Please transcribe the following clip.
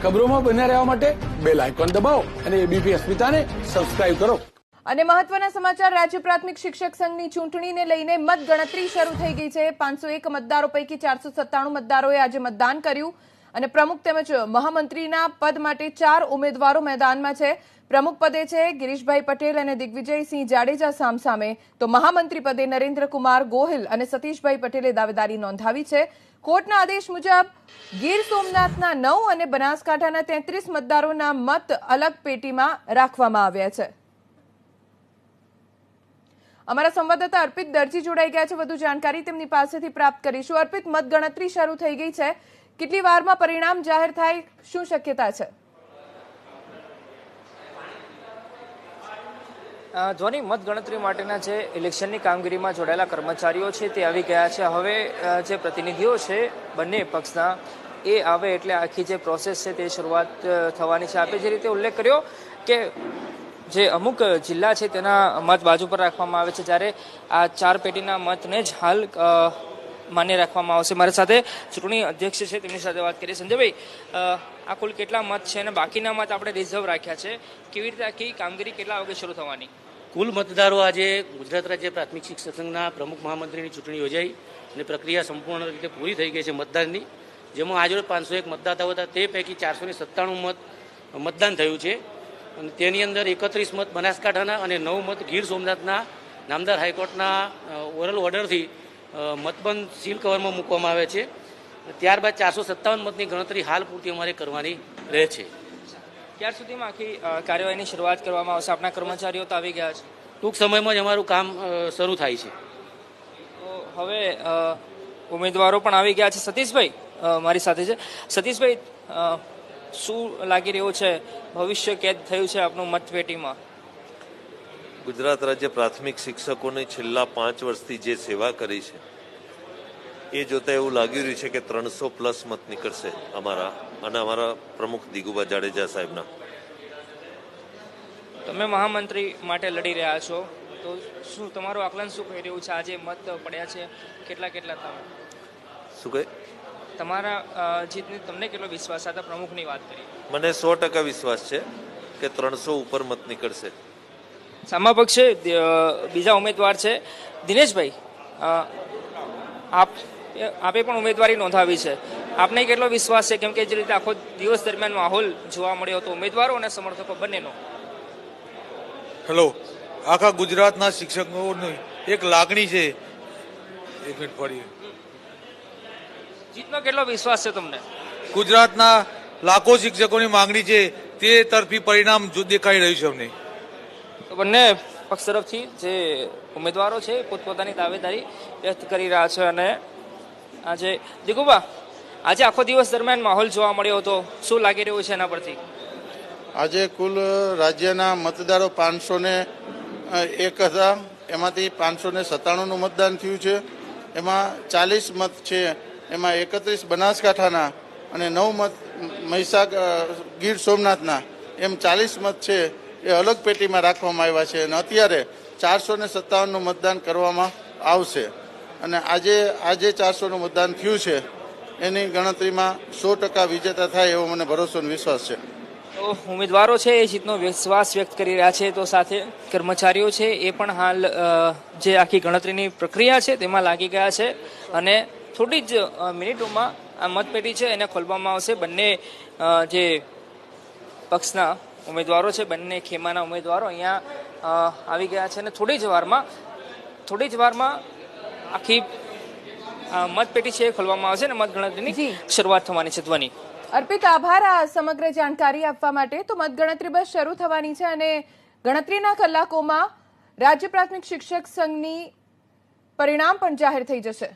ખબરોમાં બન્યા રહેવા માટે બેલ આઇકોન દબાવો અને એબીપી અસ્મિતાને સબસ્ક્રાઇબ કરો। અને મહત્વના સમાચાર, રાજ્ય પ્રાથમિક શિક્ષક સંઘની ચૂંટણીને લઈને મતગણતરી શરૂ થઈ ગઈ છે। 501 મતદારો પૈકી 497 મતદારોએ આજે મતદાન કર્યું અને પ્રમુખ તેમજ મહામંત્રીના પદ માટે 4 ઉમેદવારો મેદાનમાં છે। પ્રમુખ પદે છે ગિરીશભાઈ પટેલ અને દિગ્વિજયસિંહ જાડેજા સામસામે, તો મહામંત્રી પદે નરેન્દ્રકુમાર ગોહિલ અને સતીશભાઈ પટેલે દાવેદારી નોંધાવી છે। કોર્ટના આદેશ મુજબ ગીર સોમનાથના 9 અને બનાસકાંઠાના 33 મતદારોના મત અલગ પેટીમાં રાખવામાં આવ્યા છે। અમારા સંવાદદાતા અર્પિત દરજી જોડાઈ ગયા છે, વધુ જાણકારી તેમની પાસેથી પ્રાપ્ત કરીશું। અર્પિત, મતગણતરી શરૂ થઈ ગઈ છે, કેટલી વારમાં પરિણામ જાહેર થાય, શું શક્યતા છે? ધ્વની, મતગણતરી માટેના જે ઇલેક્શનની કામગીરીમાં જોડાયેલા કર્મચારીઓ છે તે આવી ગયા છે। હવે જે પ્રતિનિધિઓ છે બંને પક્ષના એ આવે એટલે આખી જે પ્રોસેસ છે તે શરૂઆત થવાની છે। આપે જે રીતે ઉલ્લેખ કર્યો કે જે અમુક જિલ્લા છે તેના મત બાજુ પર રાખવામાં આવે છે, જ્યારે આ 4 પેટીના મતને જ હાલ માન્ય રાખવામાં આવશે। મારી સાથે ચૂંટણી અધ્યક્ષ છે, તેમની સાથે વાત કરીએ। સંજયભાઈ, આ કુલ કેટલા મત છે અને બાકીના મત આપણે રિઝર્વ રાખ્યા છે, કેવી રીતે આખી કામગીરી કેટલા વાગે શરૂ થવાની? કુલ મતદારો આજે ગુજરાત રાજ્ય પ્રાથમિક શિક્ષક સંઘના પ્રમુખ મહામંત્રીની ચૂંટણી યોજાઈ અને પ્રક્રિયા સંપૂર્ણ રીતે પૂરી થઈ ગઈ છે મતદાનની, જેમાં આજે 501 મતદાતાઓ હતા, તે પૈકી 497 મતદાન થયું છે અને તેની અંદર 31 મત બનાસકાંઠાના અને 9 મત ગીર સોમનાથના નામદાર હાઈકોર્ટના ઓરલ ઓર્ડરથી મતબંધ સીલ કવરમાં મૂકવામાં આવે છે। ત્યારબાદ 457 મતની ગણતરી હાલ પૂરતી અમારે કરવાની રહે છે। ત્યાર સુધીમાં આખી કાર્યવાહીની શરૂઆત કરવામાં આવશે? આપણા કર્મચારીઓ તો આવી ગયા છે, ટૂંક સમયમાં જ અમારું કામ શરૂ થાય છે। તો હવે ઉમેદવારો પણ આવી ગયા છે। સતીશભાઈ મારી સાથે છે। સતીશભાઈ, શું લાગી રહ્યું છે, ભવિષ્ય કેદ થયું છે આપનું મતપેટીમાં? ગુજરાત રાજ્ય પ્રાથમિક શિક્ષકોની છેલ્લા 5 વર્ષથી જે સેવા કરી છે એ જોતા એવું લાગી રહ્યું છે કે 300+ મત નીકળશે અમારા અને અમારા પ્રમુખ દિગુભા જાડેજા સાહેબના। તમે મહામંત્રી માટે લડી રહ્યા છો, તો શું તમારું આકલન શું કહી રહ્યું છે? આજે મત પડ્યા છે, કેટલા તમે શું કહે તમારા જીતની તમને કેટલો વિશ્વાસ? આ પ્રમુખની વાત કરી, મને 100% વિશ્વાસ છે કે 300 ઉપર મત નીકળશે। સામા પક્ષે બીજા ઉમેદવાર છે દિનેશભાઈ, આપે પણ ઉમેદવારી નોંધાવી છે, આપને કેટલો વિશ્વાસ છે? કેમ કે જે રીતે આખો દિવસ દરમિયાન માહોલ જોવા મળ્યો હતો ઉમેદવારો અને સમર્થકો બંનેનો। હેલો, આખા ગુજરાતના શિક્ષકોની એક લાગણી છે, એક મિનિટ પડીએ, જીતનો કેટલો વિશ્વાસ છે તમને? ગુજરાતના લાખો શિક્ષકોની માંગણી છે, તે તરફી પરિણામ દેખાઈ રહ્યું છે અમને। તો બંને પક્ષ તરફથી જે ઉમેદવારો છે પોતપોતાની દાવેદારી વ્યક્ત કરી રહ્યા છે। અને આજે દિગુભા, આજે આખો દિવસ દરમિયાન માહોલ જોવા મળ્યો હતો, શું લાગી રહ્યું છે એના પરથી? આજે કુલ રાજ્યના મતદારો 501 હતા, એમાંથી 597નું મતદાન થયું છે। એમાં 40 મત છે, એમાં 31 બનાસકાંઠાના અને 9 મત ગીર સોમનાથના, એમ 40 મત છે એ અલગ પેટીમાં રાખવામાં આવ્યા છે અને અત્યારે 457નું મતદાન કરવામાં આવશે। અને આજે 400નું મતદાન થયું છે, એની ગણતરીમાં 100% વિજેતા થાય એવો મને ભરોસો અને વિશ્વાસ છે। તો ઉમેદવારો છે એ જીતનો વિશ્વાસ વ્યક્ત કરી રહ્યા છે, તો સાથે કર્મચારીઓ છે એ પણ હાલ જે આખી ગણતરીની પ્રક્રિયા છે તેમાં લાગી ગયા છે અને થોડી જ મિનિટોમાં આ મતપેટી છે એને ખોલવામાં આવશે। બંને જે પક્ષના ઉમેદવારો છે, બંને ખેમાના ઉમેદવારો અહીંયા આવી ગયા છે અને થોડી જ વારમાં આખી મતપેટી છે એ ખોલવામાં આવશે અને મતગણતરીની શરૂઆત થવાની છે। ધ્વની, અર્પિત, આભાર આ સમગ્ર જાણકારી આપવા માટે। તો મતગણતરી બસ શરૂ થવાની છે અને ગણતરીના કલાકોમાં રાજ્ય પ્રાથમિક શિક્ષક સંઘની પરિણામ પણ જાહેર થઈ જશે।